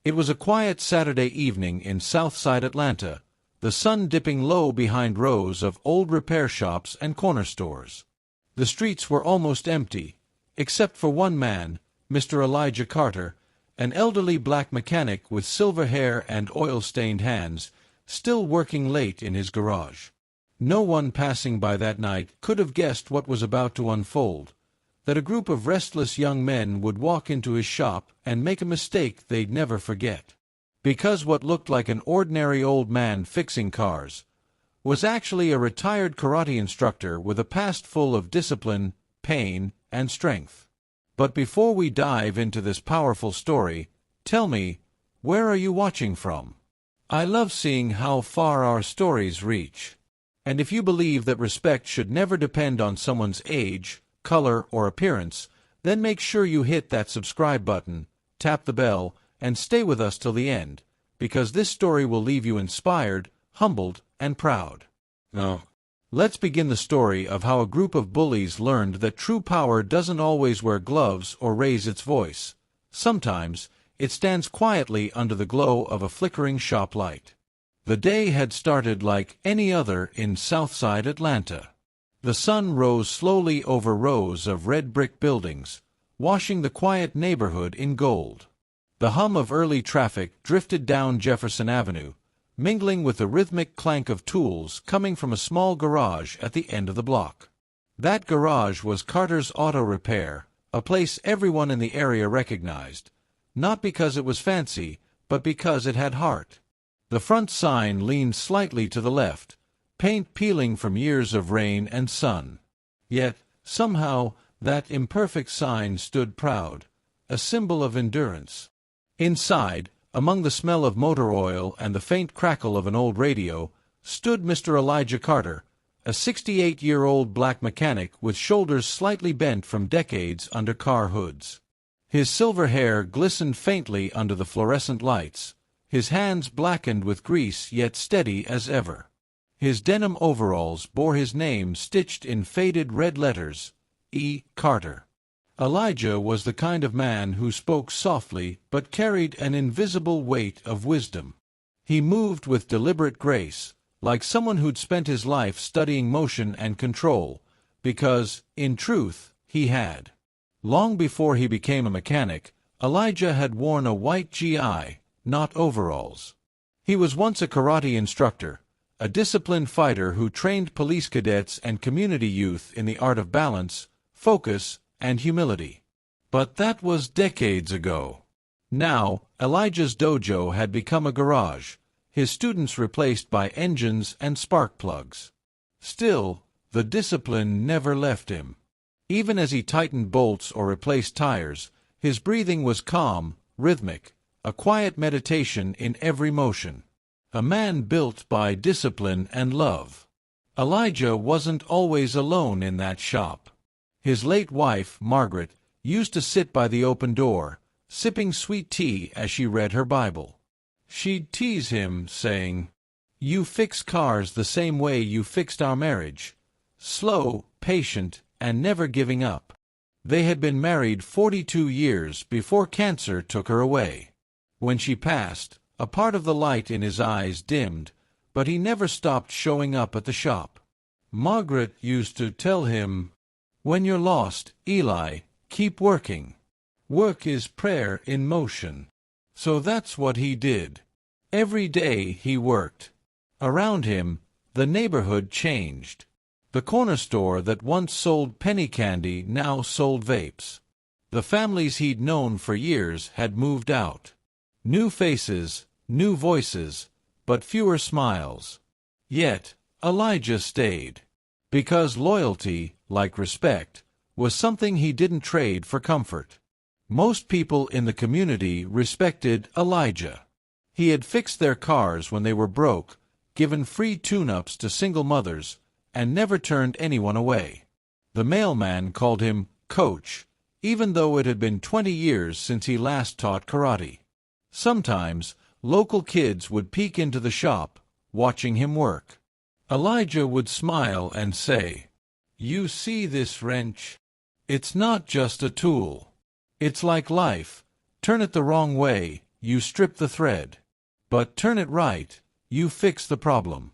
It was a quiet Saturday evening in Southside Atlanta, the sun dipping low behind rows of old repair shops and corner stores. The streets were almost empty, except for one man, Mr. Elijah Carter, an elderly black mechanic with silver hair and oil-stained hands, still working late in his garage. No one passing by that night could have guessed what was about to unfold, that a group of restless young men would walk into his shop and make a mistake they'd never forget. Because what looked like an ordinary old man fixing cars was actually a retired karate instructor with a past full of discipline, pain, and strength. But before we dive into this powerful story, tell me, where are you watching from? I love seeing how far our stories reach. And if you believe that respect should never depend on someone's age, color, or appearance, then make sure you hit that subscribe button, tap the bell, and stay with us till the end, because this story will leave you inspired, humbled, and proud. Now, let's begin the story of how a group of bullies learned that true power doesn't always wear gloves or raise its voice. Sometimes, it stands quietly under the glow of a flickering shop light. The day had started like any other in Southside Atlanta. The sun rose slowly over rows of red brick buildings, washing the quiet neighborhood in gold. The hum of early traffic drifted down Jefferson Avenue, mingling with the rhythmic clank of tools coming from a small garage at the end of the block. That garage was Carter's Auto Repair, a place everyone in the area recognized, not because it was fancy, but because it had heart. The front sign leaned slightly to the left, paint peeling from years of rain and sun. Yet, somehow, that imperfect sign stood proud, a symbol of endurance. Inside, among the smell of motor oil and the faint crackle of an old radio, stood Mr. Elijah Carter, a 68-year-old black mechanic with shoulders slightly bent from decades under car hoods. His silver hair glistened faintly under the fluorescent lights, his hands blackened with grease yet steady as ever. His denim overalls bore his name stitched in faded red letters, E. Carter. Elijah was the kind of man who spoke softly but carried an invisible weight of wisdom. He moved with deliberate grace, like someone who'd spent his life studying motion and control, because, in truth, he had. Long before he became a mechanic, Elijah had worn a white GI, not overalls. He was once a karate instructor, a disciplined fighter who trained police cadets and community youth in the art of balance, focus, and humility. But that was decades ago. Now, Elijah's dojo had become a garage, his students replaced by engines and spark plugs. Still, the discipline never left him. Even as he tightened bolts or replaced tires, his breathing was calm, rhythmic, a quiet meditation in every motion. A man built by discipline and love. Elijah wasn't always alone in that shop. His late wife, Margaret, used to sit by the open door, sipping sweet tea as she read her Bible. She'd tease him, saying, "You fix cars the same way you fixed our marriage. Slow, patient, and never giving up." They had been married 42 years before cancer took her away. When she passed, a part of the light in his eyes dimmed, but he never stopped showing up at the shop. Margaret used to tell him, "When you're lost, Eli, keep working. Work is prayer in motion." So that's what he did. Every day he worked. Around him, the neighborhood changed. The corner store that once sold penny candy now sold vapes. The families he'd known for years had moved out. New faces, new voices, but fewer smiles. Yet, Elijah stayed. Because loyalty, like respect, was something he didn't trade for comfort. Most people in the community respected Elijah. He had fixed their cars when they were broke, given free tune-ups to single mothers, and never turned anyone away. The mailman called him Coach, even though it had been 20 years since he last taught karate. Sometimes, local kids would peek into the shop, watching him work. Elijah would smile and say, "You see this wrench? It's not just a tool. It's like life. Turn it the wrong way, you strip the thread. But turn it right, you fix the problem.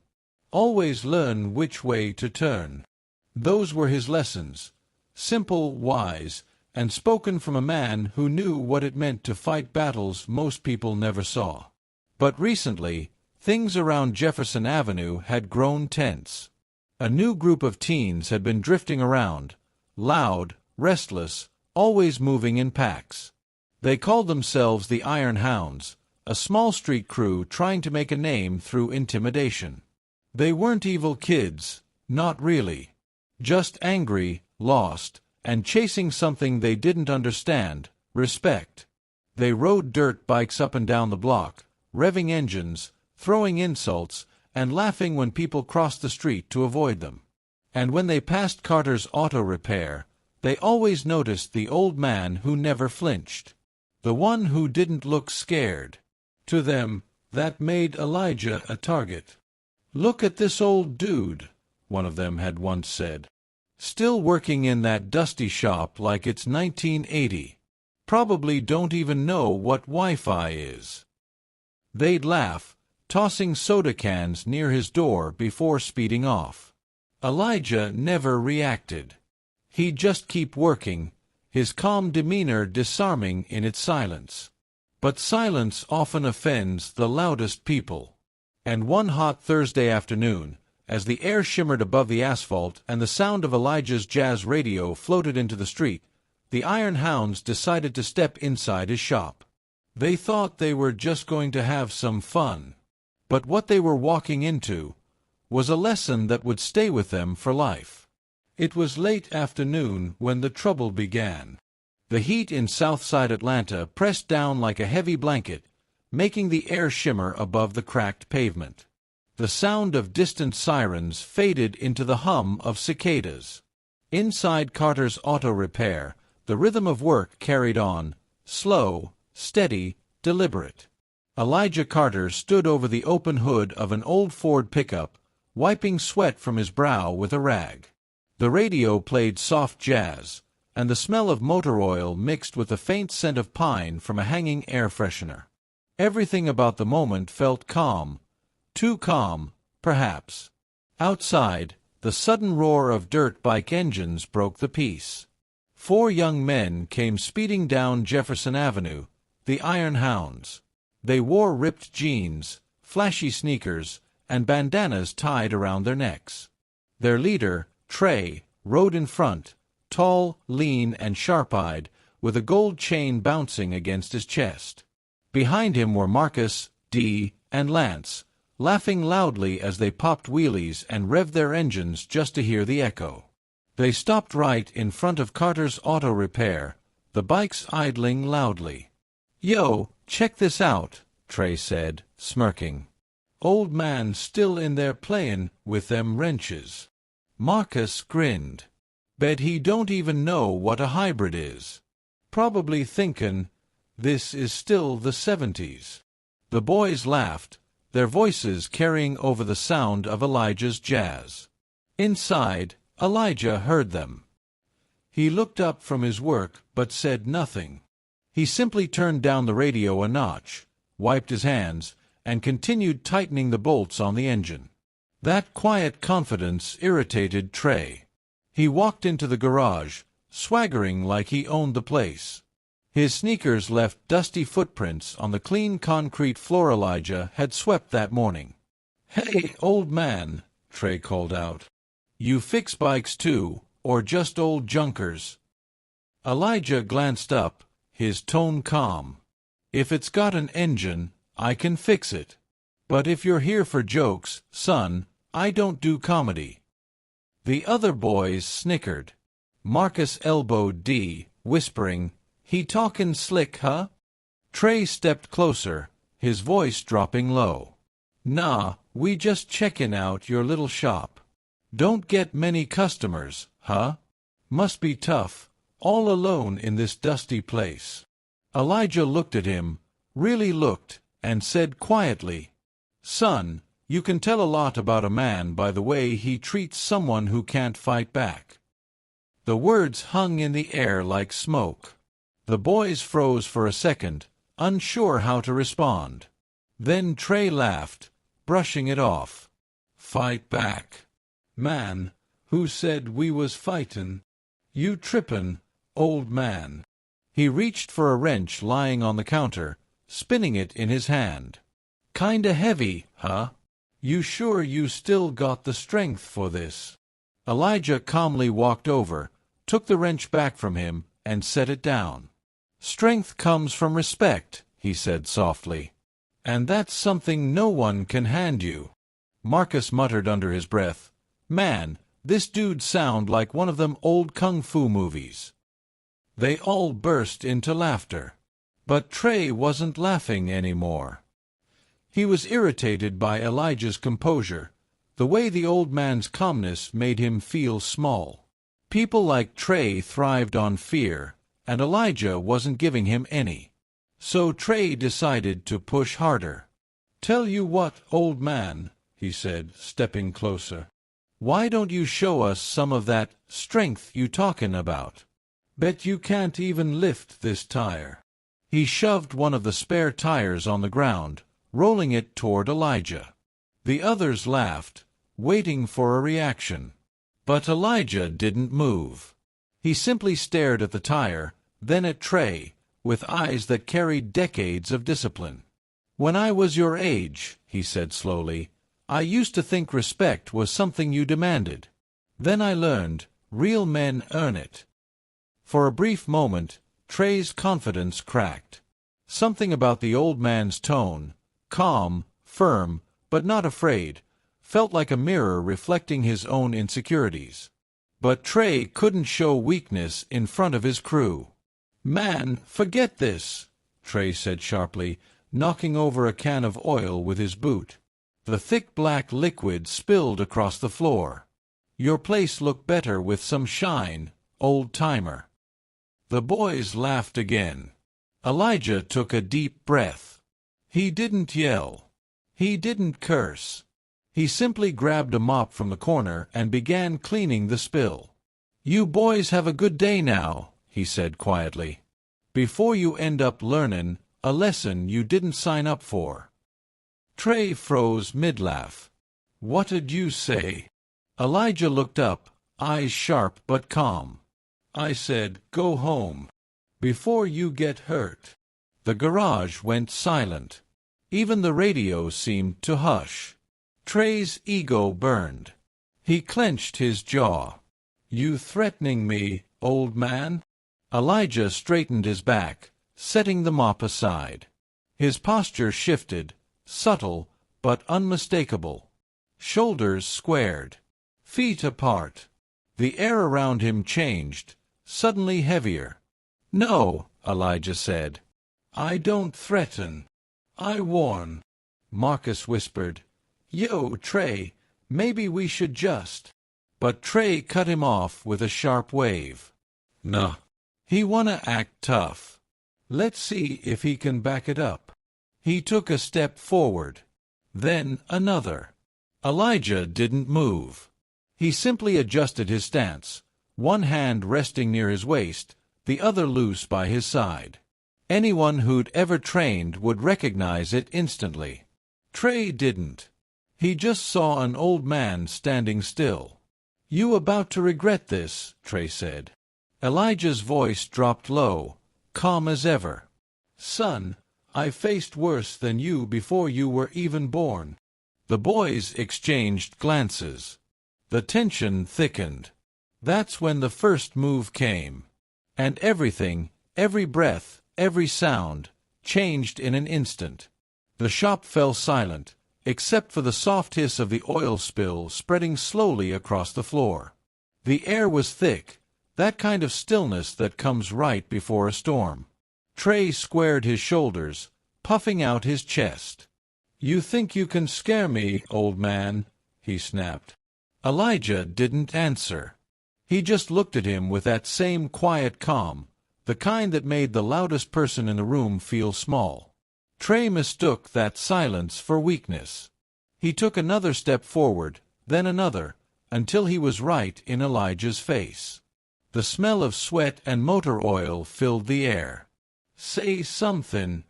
Always learn which way to turn. Those were his lessons, simple, wise, and spoken from a man who knew what it meant to fight battles most people never saw. But recently, things around Jefferson Avenue had grown tense. A new group of teens had been drifting around, loud, restless, always moving in packs. They called themselves the Iron Hounds, a small street crew trying to make a name through intimidation. They weren't evil kids, not really. Just angry, lost, and chasing something they didn't understand, respect. They rode dirt bikes up and down the block, revving engines, throwing insults, and laughing when people crossed the street to avoid them. And when they passed Carter's auto repair, they always noticed the old man who never flinched. The one who didn't look scared. To them, that made Elijah a target. "Look at this old dude," one of them had once said. "Still working in that dusty shop like it's 1980. Probably don't even know what Wi-Fi is." They'd laugh, tossing soda cans near his door before speeding off. Elijah never reacted. He'd just keep working, his calm demeanor disarming in its silence. But silence often offends the loudest people. And one hot Thursday afternoon, as the air shimmered above the asphalt and the sound of Elijah's jazz radio floated into the street, the Iron Hounds decided to step inside his shop. They thought they were just going to have some fun. But what they were walking into was a lesson that would stay with them for life. It was late afternoon when the trouble began. The heat in Southside Atlanta pressed down like a heavy blanket, making the air shimmer above the cracked pavement. The sound of distant sirens faded into the hum of cicadas. Inside Carter's auto repair, the rhythm of work carried on, slow, steady, deliberate. Elijah Carter stood over the open hood of an old Ford pickup, wiping sweat from his brow with a rag. The radio played soft jazz, and the smell of motor oil mixed with the faint scent of pine from a hanging air freshener. Everything about the moment felt calm, too calm, perhaps. Outside, the sudden roar of dirt bike engines broke the peace. 4 young men came speeding down Jefferson Avenue, the Iron Hounds. They wore ripped jeans, flashy sneakers, and bandanas tied around their necks. Their leader, Trey, rode in front, tall, lean, and sharp-eyed, with a gold chain bouncing against his chest. Behind him were Marcus, Dee, and Lance, laughing loudly as they popped wheelies and revved their engines just to hear the echo. They stopped right in front of Carter's auto repair, the bikes idling loudly. "Yo, check this out," Trey said, smirking. "Old man still in there playin' with them wrenches." Marcus grinned. "Bet he don't even know what a hybrid is. Probably thinkin', this is still the 70s. The boys laughed, their voices carrying over the sound of Elijah's jazz. Inside, Elijah heard them. He looked up from his work but said nothing. He simply turned down the radio a notch, wiped his hands, and continued tightening the bolts on the engine. That quiet confidence irritated Trey. He walked into the garage, swaggering like he owned the place. His sneakers left dusty footprints on the clean concrete floor Elijah had swept that morning. "Hey, old man," Trey called out. "You fix bikes too, or just old junkers?" Elijah glanced up, his tone calm. "If it's got an engine, I can fix it. But if you're here for jokes, son, I don't do comedy." The other boys snickered. Marcus elbowed Dee, whispering, "He talkin' slick, huh?" Trey stepped closer, his voice dropping low. "Nah, we just checkin' out your little shop. Don't get many customers, huh? Must be tough, all alone in this dusty place." Elijah looked at him, really looked, and said quietly, "Son, you can tell a lot about a man by the way he treats someone who can't fight back." The words hung in the air like smoke. The boys froze for a second, unsure how to respond. Then Trey laughed, brushing it off. "Fight back." "Man, who said we was fightin'? You trippin', old man." He reached for a wrench lying on the counter, spinning it in his hand. "Kinda heavy, huh? You sure you still got the strength for this?" Elijah calmly walked over, took the wrench back from him, and set it down. "Strength comes from respect," he said softly. "And that's something no one can hand you." Marcus muttered under his breath, "Man, this dude sound like one of them old kung fu movies." They all burst into laughter. But Trey wasn't laughing anymore. He was irritated by Elijah's composure. The way the old man's calmness made him feel small. People like Trey thrived on fear, and Elijah wasn't giving him any. So Trey decided to push harder. "Tell you what, old man," he said, stepping closer. "Why don't you show us some of that strength you talkin' about? Bet you can't even lift this tire." He shoved one of the spare tires on the ground, rolling it toward Elijah. The others laughed, waiting for a reaction. But Elijah didn't move. He simply stared at the tire, then at Trey, with eyes that carried decades of discipline. "When I was your age," he said slowly, "I used to think respect was something you demanded. Then I learned, real men earn it." For a brief moment, Trey's confidence cracked. Something about the old man's tone, calm, firm, but not afraid, felt like a mirror reflecting his own insecurities. But Trey couldn't show weakness in front of his crew. "Man, forget this," Trey said sharply, knocking over a can of oil with his boot. The thick black liquid spilled across the floor. "Your place looked better with some shine, old-timer." The boys laughed again. Elijah took a deep breath. He didn't yell. He didn't curse. He simply grabbed a mop from the corner and began cleaning the spill. "You boys have a good day now," he said quietly, "before you end up learnin' a lesson you didn't sign up for." Trey froze mid-laugh. "What'd you say?" Elijah looked up, eyes sharp but calm. "I said, go home. Before you get hurt." The garage went silent. Even the radio seemed to hush. Trey's ego burned. He clenched his jaw. "You threatening me, old man?" Elijah straightened his back, setting the mop aside. His posture shifted, subtle but unmistakable. Shoulders squared, feet apart. The air around him changed, suddenly heavier. "No," Elijah said. "I don't threaten. I warn." Marcus whispered, "Yo, Trey, maybe we should just—" But Trey cut him off with a sharp wave. "Nah. He wanna act tough. Let's see if he can back it up." He took a step forward. Then another. Elijah didn't move. He simply adjusted his stance, one hand resting near his waist, the other loose by his side. Anyone who'd ever trained would recognize it instantly. Trey didn't. He just saw an old man standing still. "You about to regret this," Trey said. Elijah's voice dropped low, calm as ever. "Son, I faced worse than you before you were even born." The boys exchanged glances. The tension thickened. That's when the first move came. And everything, every breath, every sound, changed in an instant. The shop fell silent, except for the soft hiss of the oil spill spreading slowly across the floor. The air was thick, that kind of stillness that comes right before a storm. Trey squared his shoulders, puffing out his chest. "You think you can scare me, old man?" he snapped. Elijah didn't answer. He just looked at him with that same quiet calm, the kind that made the loudest person in the room feel small. Trey mistook that silence for weakness. He took another step forward, then another, until he was right in Elijah's face. The smell of sweat and motor oil filled the air. "Say something,"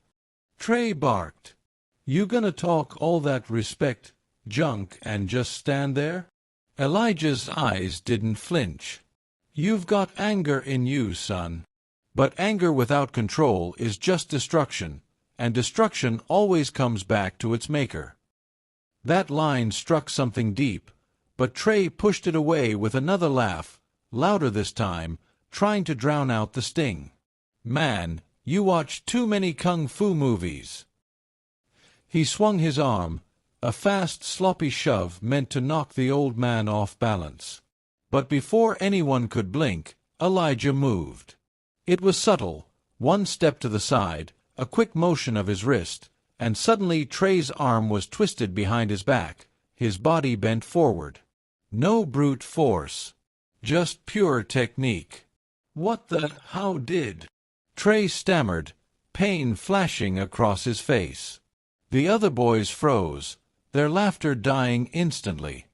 Trey barked. You gonna talk all that respect, junk, and just stand there? Elijah's eyes didn't flinch. You've got anger in you, son. But anger without control is just destruction, and destruction always comes back to its maker. That line struck something deep, but Trey pushed it away with another laugh, louder this time, trying to drown out the sting. Man, you watch too many kung fu movies. He swung his arm, a fast, sloppy shove meant to knock the old man off balance. But before anyone could blink, Elijah moved. It was subtle, one step to the side, a quick motion of his wrist, and suddenly Trey's arm was twisted behind his back, his body bent forward. No brute force. Just pure technique. What the how did? Trey stammered, pain flashing across his face. The other boys froze, their laughter dying instantly.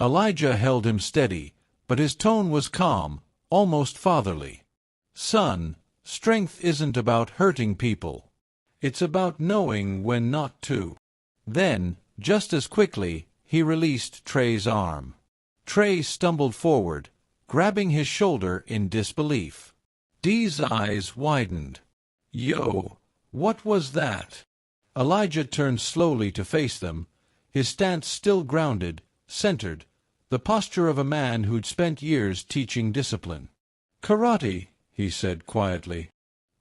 Elijah held him steady, but his tone was calm, almost fatherly. Son, strength isn't about hurting people. It's about knowing when not to. Then, just as quickly, he released Trey's arm. Trey stumbled forward, grabbing his shoulder in disbelief. Dee's eyes widened. Yo, what was that? Elijah turned slowly to face them, his stance still grounded, centered, the posture of a man who'd spent years teaching discipline. Karate, he said quietly.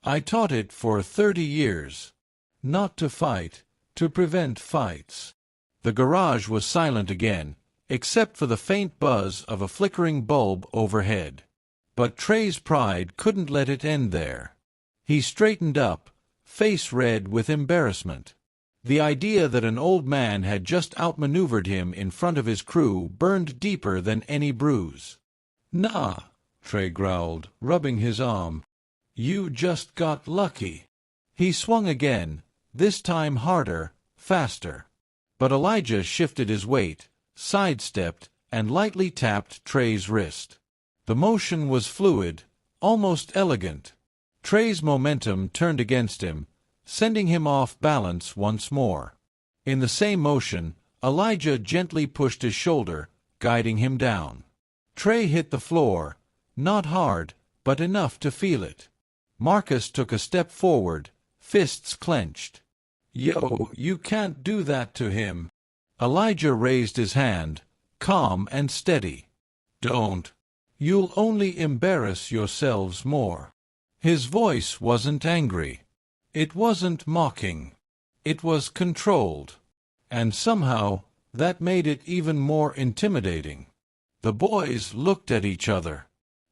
I taught it for 30 years. Not to fight, to prevent fights. The garage was silent again, except for the faint buzz of a flickering bulb overhead. But Trey's pride couldn't let it end there. He straightened up, face red with embarrassment. The idea that an old man had just outmaneuvered him in front of his crew burned deeper than any bruise. Nah, Trey growled, rubbing his arm. You just got lucky. He swung again, this time harder, faster. But Elijah shifted his weight, sidestepped, and lightly tapped Trey's wrist. The motion was fluid, almost elegant. Trey's momentum turned against him, sending him off balance once more. In the same motion, Elijah gently pushed his shoulder, guiding him down. Trey hit the floor, not hard, but enough to feel it. Marcus took a step forward, fists clenched. Yo, you can't do that to him. Elijah raised his hand, calm and steady. Don't. You'll only embarrass yourselves more. His voice wasn't angry. It wasn't mocking. It was controlled. And somehow, that made it even more intimidating. The boys looked at each other.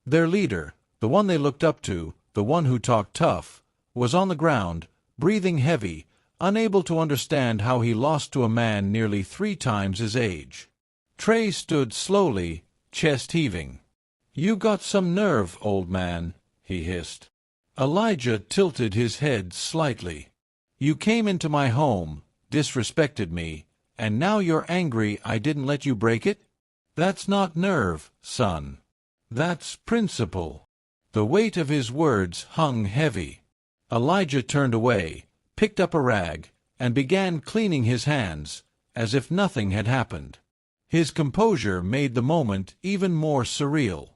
Their leader, the one they looked up to, the one who talked tough, was on the ground, breathing heavy, unable to understand how he lost to a man nearly 3 times his age. Trey stood slowly, chest heaving. You got some nerve, old man, he hissed. Elijah tilted his head slightly. You came into my home, disrespected me, and now you're angry I didn't let you break it? That's not nerve, son. That's principle. The weight of his words hung heavy. Elijah turned away, picked up a rag, and began cleaning his hands, as if nothing had happened. His composure made the moment even more surreal.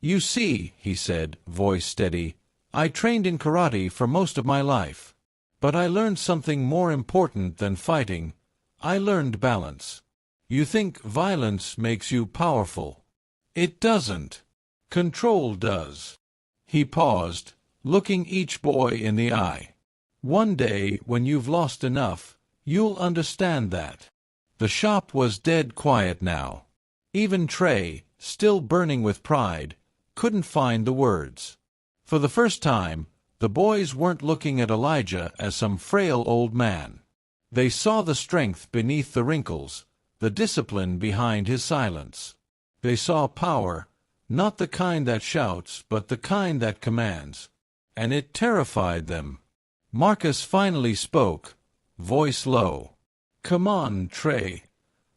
You see, he said, voice steady, I trained in karate for most of my life. But I learned something more important than fighting. I learned balance. You think violence makes you powerful. It doesn't. Control does. He paused, looking each boy in the eye. One day, when you've lost enough, you'll understand that. The shop was dead quiet now. Even Trey, still burning with pride, couldn't find the words. For the first time, the boys weren't looking at Elijah as some frail old man. They saw the strength beneath the wrinkles, the discipline behind his silence. They saw power, not the kind that shouts, but the kind that commands. And it terrified them. Marcus finally spoke, voice low. Come on, Trey.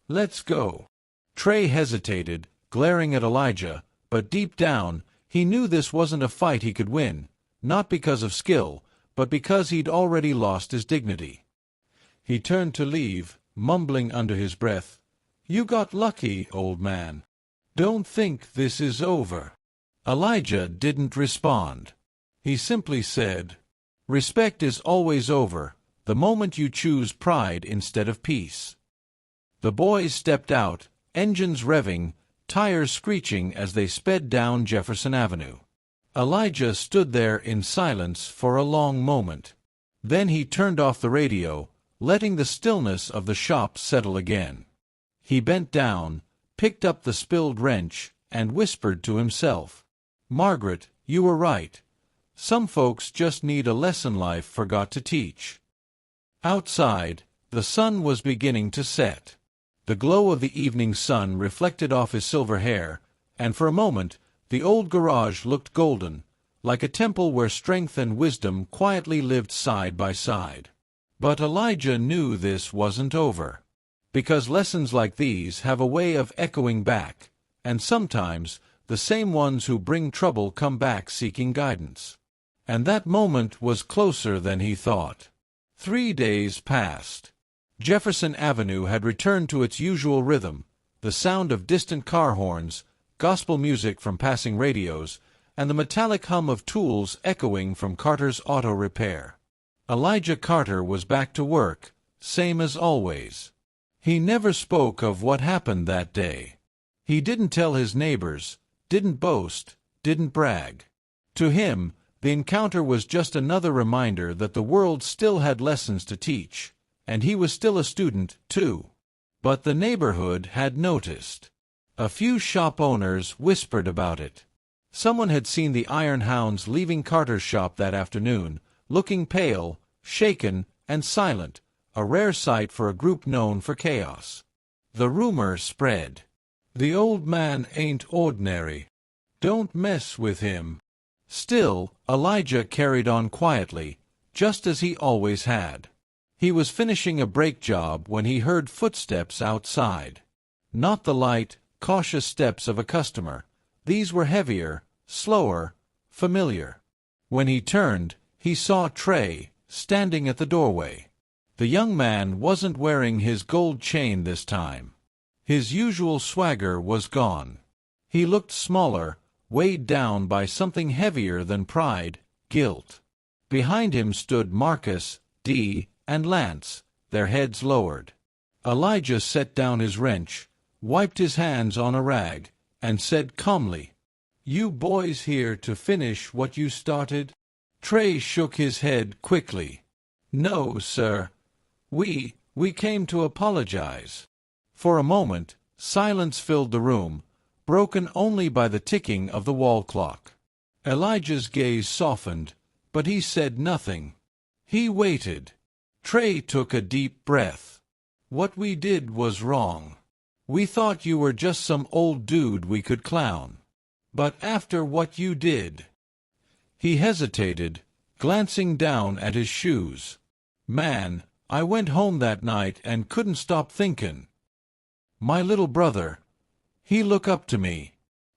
Let's go. Trey hesitated, glaring at Elijah, but deep down, he knew this wasn't a fight he could win, not because of skill, but because he'd already lost his dignity. He turned to leave, mumbling under his breath, "You got lucky, old man. Don't think this is over." Elijah didn't respond. He simply said, "Respect is always over, the moment you choose pride instead of peace." The boys stepped out, engines revving, tires screeching as they sped down Jefferson Avenue. Elijah stood there in silence for a long moment. Then he turned off the radio, letting the stillness of the shop settle again. He bent down, picked up the spilled wrench, and whispered to himself, "Margaret, you were right. Some folks just need a lesson life forgot to teach." Outside, the sun was beginning to set. The glow of the evening sun reflected off his silver hair, and for a moment the old garage looked golden, like a temple where strength and wisdom quietly lived side by side. But Elijah knew this wasn't over, because lessons like these have a way of echoing back, and sometimes the same ones who bring trouble come back seeking guidance. And that moment was closer than he thought. 3 days passed. Jefferson Avenue had returned to its usual rhythm, the sound of distant car horns, gospel music from passing radios, and the metallic hum of tools echoing from Carter's auto repair. Elijah Carter was back to work, same as always. He never spoke of what happened that day. He didn't tell his neighbors, didn't boast, didn't brag. To him, the encounter was just another reminder that the world still had lessons to teach, and he was still a student, too. But the neighborhood had noticed. A few shop owners whispered about it. Someone had seen the iron hounds leaving Carter's shop that afternoon, looking pale, shaken, and silent, a rare sight for a group known for chaos. The rumor spread. "The old man ain't ordinary. Don't mess with him." Still, Elijah carried on quietly, just as he always had. He was finishing a brake job when he heard footsteps outside. Not the light, cautious steps of a customer. These were heavier, slower, familiar. When he turned, he saw Trey, standing at the doorway. The young man wasn't wearing his gold chain this time. His usual swagger was gone. He looked smaller, weighed down by something heavier than pride, guilt. Behind him stood Marcus, D., and Lance, their heads lowered. Elijah set down his wrench, wiped his hands on a rag, and said calmly, "You boys here to finish what you started?" Trey shook his head quickly. "No, sir. We came to apologize." For a moment, silence filled the room, broken only by the ticking of the wall clock. Elijah's gaze softened, but he said nothing. He waited. Trey took a deep breath. "What we did was wrong. We thought you were just some old dude we could clown. But after what you did—" He hesitated, glancing down at his shoes. "Man, I went home that night and couldn't stop thinkin'. My little brother, he look up to me.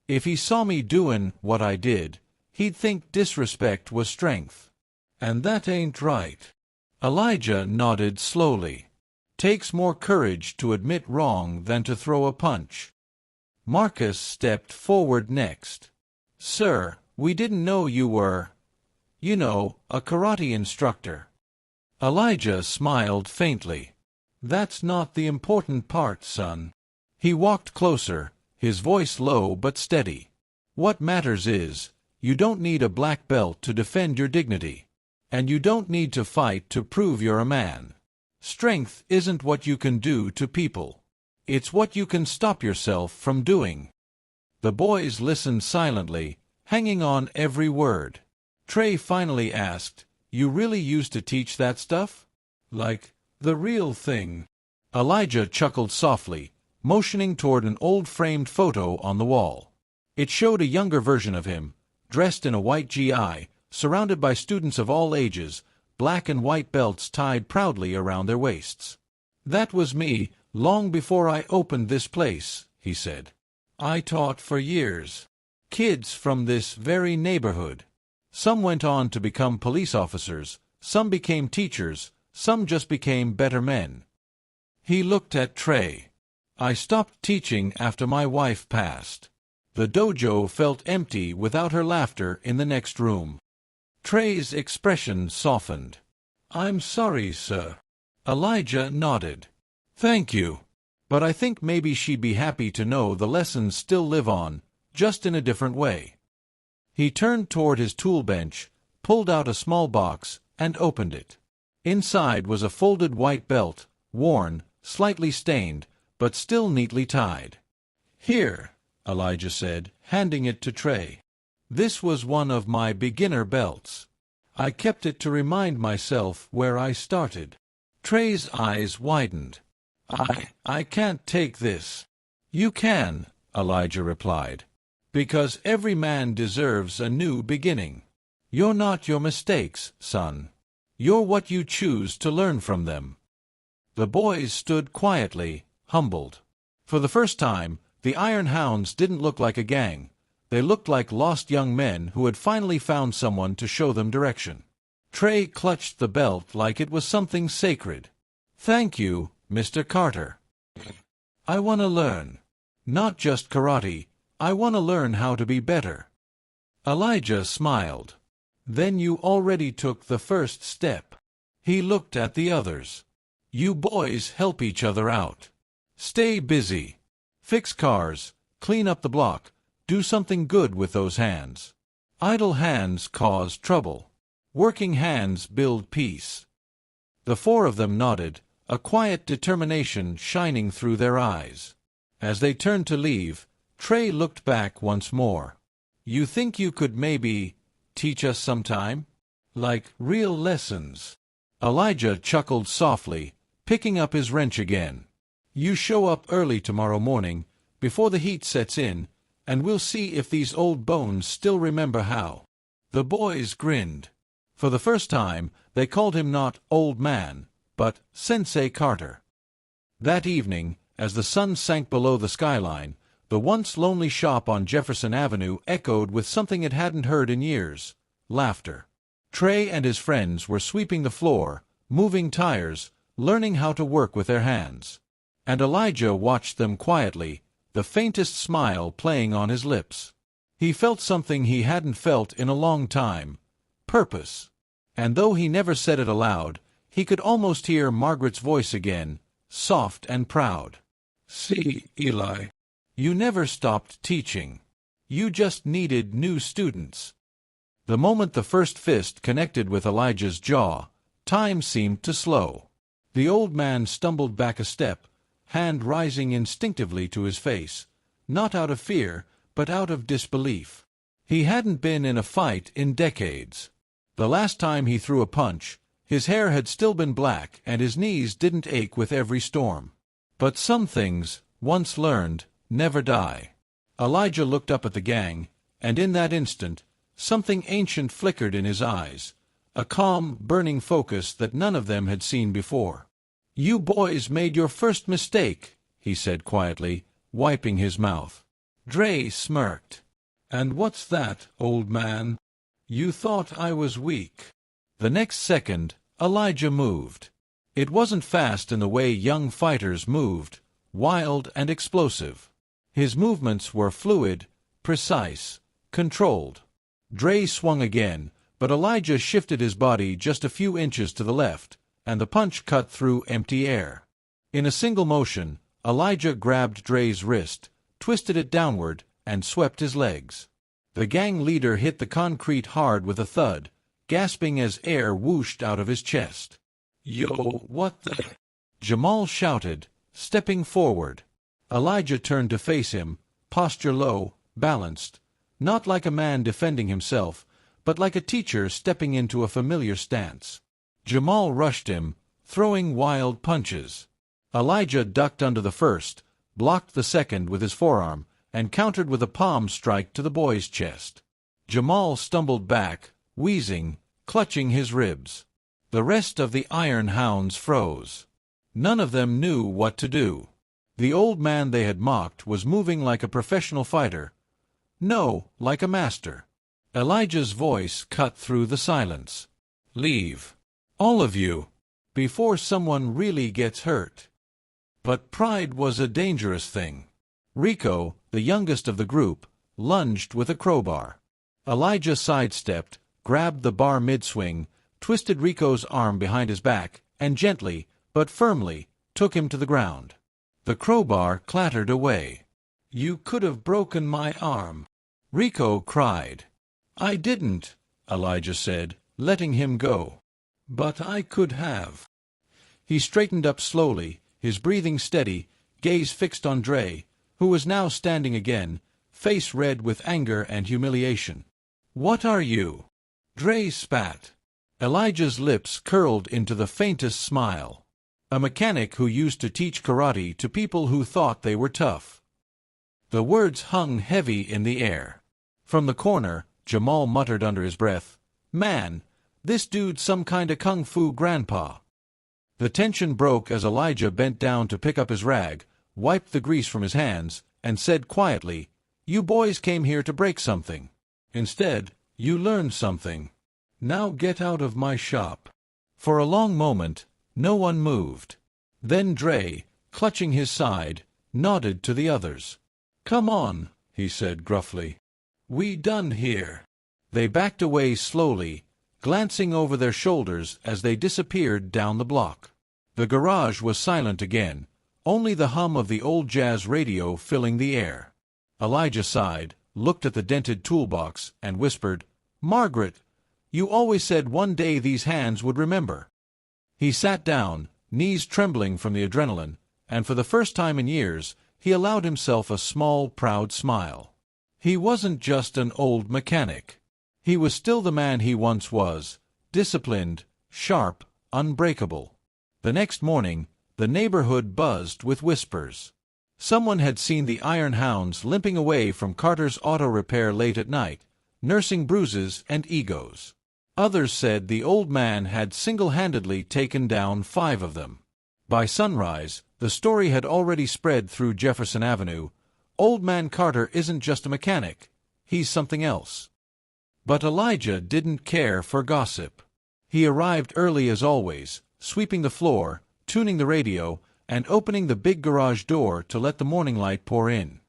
If he saw me doin' what I did, he'd think disrespect was strength. And that ain't right." Elijah nodded slowly. "Takes more courage to admit wrong than to throw a punch." Marcus stepped forward next. "Sir, we didn't know you were, a karate instructor." Elijah smiled faintly. "That's not the important part, son." He walked closer, his voice low but steady. "What matters is, you don't need a black belt to defend your dignity. And you don't need to fight to prove you're a man. Strength isn't what you can do to people. It's what you can stop yourself from doing." The boys listened silently, hanging on every word. Trey finally asked, "You really used to teach that stuff? Like, the real thing?" Elijah chuckled softly, motioning toward an old framed photo on the wall. It showed a younger version of him, dressed in a white GI, surrounded by students of all ages, black and white belts tied proudly around their waists. "That was me, long before I opened this place," he said. "I taught for years. Kids from this very neighborhood. Some went on to become police officers, some became teachers, some just became better men. He looked at Trey. I stopped teaching after my wife passed. The dojo felt empty without her laughter in the next room. Trey's expression softened. I'm sorry, sir. Elijah nodded. Thank you. But I think maybe she'd be happy to know the lessons still live on, just in a different way. He turned toward his tool bench, pulled out a small box, and opened it. Inside was a folded white belt, worn, slightly stained, but still neatly tied. Here, Elijah said, handing it to Trey. This was one of my beginner belts. I kept it to remind myself where I started. Trey's eyes widened. I can't take this. You can, Elijah replied, because every man deserves a new beginning. You're not your mistakes, son. You're what you choose to learn from them. The boys stood quietly, humbled. For the first time, the Iron Hounds didn't look like a gang. They looked like lost young men who had finally found someone to show them direction. Trey clutched the belt like it was something sacred. Thank you, Mr. Carter. I want to learn. Not just karate, I want to learn how to be better. Elijah smiled. Then you already took the first step. He looked at the others. You boys help each other out. Stay busy. Fix cars, clean up the block, do something good with those hands. Idle hands cause trouble. Working hands build peace. The four of them nodded, a quiet determination shining through their eyes. As they turned to leave, Trey looked back once more. You think you could maybe teach us sometime? Like real lessons? Elijah chuckled softly, picking up his wrench again. You show up early tomorrow morning, before the heat sets in, and we'll see if these old bones still remember how. The boys grinned. For the first time, they called him not Old Man, but Sensei Carter. That evening, as the sun sank below the skyline, the once lonely shop on Jefferson Avenue echoed with something it hadn't heard in years: laughter. Trey and his friends were sweeping the floor, moving tires, learning how to work with their hands. And Elijah watched them quietly, the faintest smile playing on his lips. He felt something he hadn't felt in a long time: purpose. And though he never said it aloud, he could almost hear Margaret's voice again, soft and proud. See, Eli, you never stopped teaching. You just needed new students. The moment the first fist connected with Elijah's jaw, time seemed to slow. The old man stumbled back a step, hand rising instinctively to his face, not out of fear, but out of disbelief. He hadn't been in a fight in decades. The last time he threw a punch, his hair had still been black and his knees didn't ache with every storm. But some things, once learned, never die. Elijah looked up at the gang, and in that instant, something ancient flickered in his eyes, a calm, burning focus that none of them had seen before. You boys made your first mistake, he said quietly, wiping his mouth. Dre smirked. And what's that, old man? You thought I was weak. The next second, Elijah moved. It wasn't fast in the way young fighters moved, wild and explosive. His movements were fluid, precise, controlled. Dre swung again, but Elijah shifted his body just a few inches to the left, and the punch cut through empty air. In a single motion, Elijah grabbed Dre's wrist, twisted it downward, and swept his legs. The gang leader hit the concrete hard with a thud, gasping as air whooshed out of his chest. Yo, what the? Jamal shouted, stepping forward. Elijah turned to face him, posture low, balanced, not like a man defending himself, but like a teacher stepping into a familiar stance. Jamal rushed him, throwing wild punches. Elijah ducked under the first, blocked the second with his forearm, and countered with a palm strike to the boy's chest. Jamal stumbled back, wheezing, clutching his ribs. The rest of the Iron Hounds froze. None of them knew what to do. The old man they had mocked was moving like a professional fighter. No, like a master. Elijah's voice cut through the silence. Leave. All of you. Before someone really gets hurt. But pride was a dangerous thing. Rico, the youngest of the group, lunged with a crowbar. Elijah sidestepped, grabbed the bar mid-swing, twisted Rico's arm behind his back, and gently, but firmly, took him to the ground. The crowbar clattered away. "You could have broken my arm," Rico cried. "I didn't," Elijah said, letting him go. "But I could have." He straightened up slowly, his breathing steady, gaze fixed on Dre, who was now standing again, face red with anger and humiliation. "What are you?" Dre spat. Elijah's lips curled into the faintest smile. A mechanic who used to teach karate to people who thought they were tough. The words hung heavy in the air. From the corner, Jamal muttered under his breath, "Man, this dude's some kinda kung fu grandpa." The tension broke as Elijah bent down to pick up his rag, wiped the grease from his hands, and said quietly, "You boys came here to break something. Instead, you learned something. Now get out of my shop." For a long moment, no one moved. Then Dre, clutching his side, nodded to the others. "Come on," he said gruffly. "We done here." They backed away slowly, glancing over their shoulders as they disappeared down the block. The garage was silent again, only the hum of the old jazz radio filling the air. Elijah sighed, looked at the dented toolbox, and whispered, "Margaret, you always said one day these hands would remember." He sat down, knees trembling from the adrenaline, and for the first time in years, he allowed himself a small, proud smile. He wasn't just an old mechanic. He was still the man he once was, disciplined, sharp, unbreakable. The next morning, the neighborhood buzzed with whispers. Someone had seen the iron hounds limping away from Carter's auto repair late at night, nursing bruises and egos. Others said the old man had single-handedly taken down 5 of them. By sunrise, the story had already spread through Jefferson Avenue. Old man Carter isn't just a mechanic, he's something else. But Elijah didn't care for gossip. He arrived early as always, sweeping the floor, tuning the radio, and opening the big garage door to let the morning light pour in.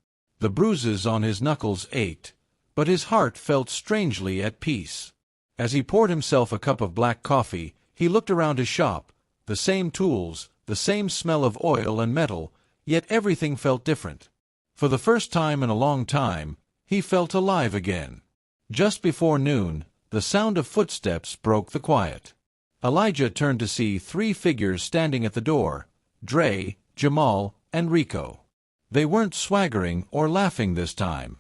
The bruises on his knuckles ached, but his heart felt strangely at peace. As he poured himself a cup of black coffee, he looked around his shop, the same tools, the same smell of oil and metal, yet everything felt different. For the first time in a long time, he felt alive again. Just before noon, the sound of footsteps broke the quiet. Elijah turned to see 3 figures standing at the door, Dre, Jamal, and Rico. They weren't swaggering or laughing this time.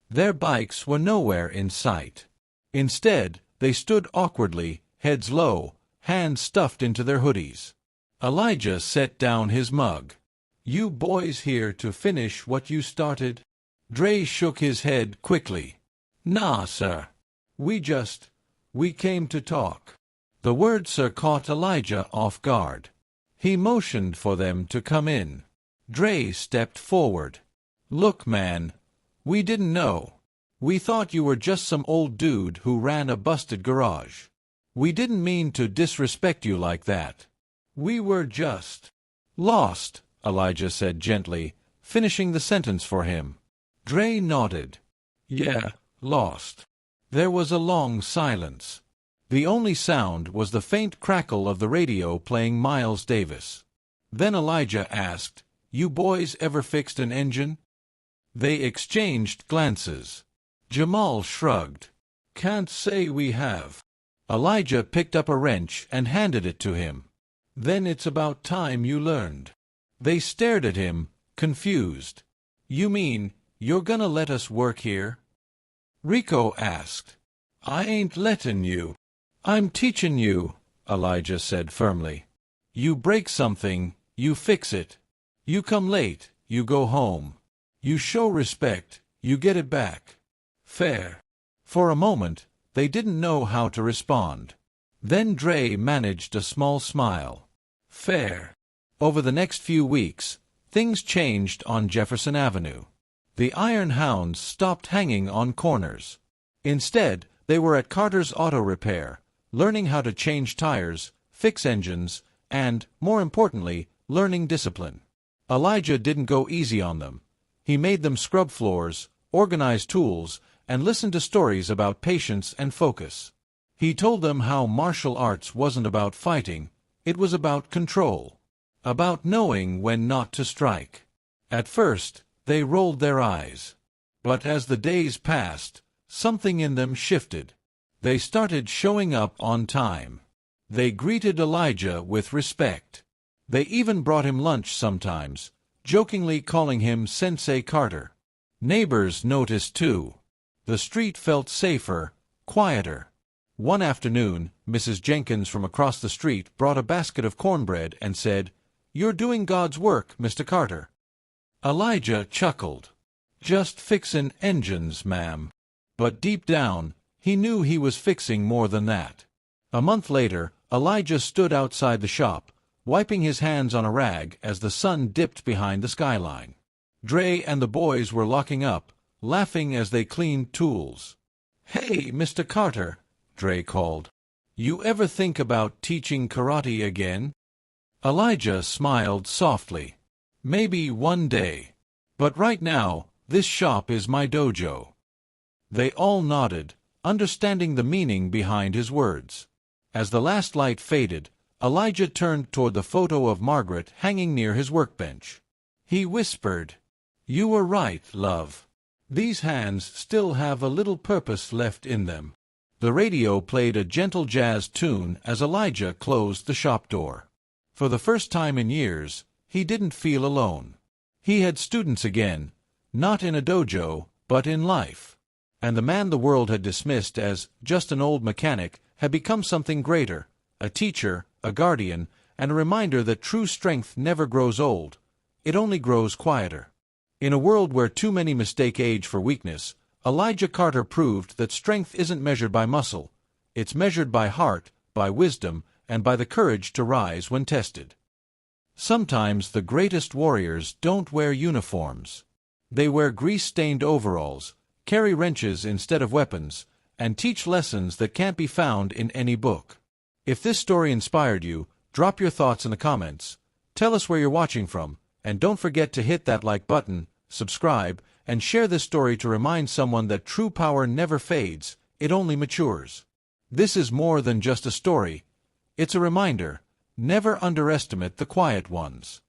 Their bikes were nowhere in sight. Instead, they stood awkwardly, heads low, hands stuffed into their hoodies. Elijah set down his mug. "You boys here to finish what you started?" Dre shook his head quickly. "Nah, sir. We came to talk." The word "sir" caught Elijah off guard. He motioned for them to come in. Dre stepped forward. "Look, man, we didn't know. We thought you were just some old dude who ran a busted garage. We didn't mean to disrespect you like that. We were just lost," Elijah said gently, finishing the sentence for him. Dre nodded. "Yeah, lost." There was a long silence. The only sound was the faint crackle of the radio playing Miles Davis. Then Elijah asked, "You boys ever fixed an engine?" They exchanged glances. Jamal shrugged. "Can't say we have." Elijah picked up a wrench and handed it to him. "Then it's about time you learned." They stared at him, confused. "You mean you're gonna let us work here?" Rico asked. "I ain't lettin' you. I'm teachin' you," Elijah said firmly. "You break something, you fix it. You come late, you go home. You show respect, you get it back. Fair." For a moment, they didn't know how to respond. Then Dre managed a small smile. "Fair." Over the next few weeks, things changed on Jefferson Avenue. The iron hounds stopped hanging on corners. Instead, they were at Carter's auto repair, learning how to change tires, fix engines, and, more importantly, learning discipline. Elijah didn't go easy on them. He made them scrub floors, organize tools, and listen to stories about patience and focus. He told them how martial arts wasn't about fighting, it was about control. About knowing when not to strike. At first, they rolled their eyes. But as the days passed, something in them shifted. They started showing up on time. They greeted Elijah with respect. They even brought him lunch sometimes, jokingly calling him Sensei Carter. Neighbors noticed too. The street felt safer, quieter. One afternoon, Mrs. Jenkins from across the street brought a basket of cornbread and said, "You're doing God's work, Mr. Carter." Elijah chuckled. "Just fixin' engines, ma'am." But deep down, he knew he was fixing more than that. A month later, Elijah stood outside the shop, wiping his hands on a rag as the sun dipped behind the skyline. Dre and the boys were locking up, laughing as they cleaned tools. "Hey, Mr. Carter," Dre called. "You ever think about teaching karate again?" Elijah smiled softly. "Maybe one day. But right now, this shop is my dojo." They all nodded, understanding the meaning behind his words. As the last light faded, Elijah turned toward the photo of Margaret hanging near his workbench. He whispered, "You were right, love. These hands still have a little purpose left in them." The radio played a gentle jazz tune as Elijah closed the shop door. For the first time in years, he didn't feel alone. He had students again, not in a dojo, but in life. And the man the world had dismissed as just an old mechanic had become something greater, a teacher, a guardian, and a reminder that true strength never grows old. It only grows quieter. In a world where too many mistake age for weakness, Elijah Carter proved that strength isn't measured by muscle. It's measured by heart, by wisdom, and by the courage to rise when tested. Sometimes the greatest warriors don't wear uniforms. They wear grease-stained overalls, carry wrenches instead of weapons, and teach lessons that can't be found in any book. If this story inspired you, drop your thoughts in the comments. Tell us where you're watching from, and don't forget to hit that like button, subscribe, and share this story to remind someone that true power never fades, it only matures. This is more than just a story. It's a reminder. Never underestimate the quiet ones.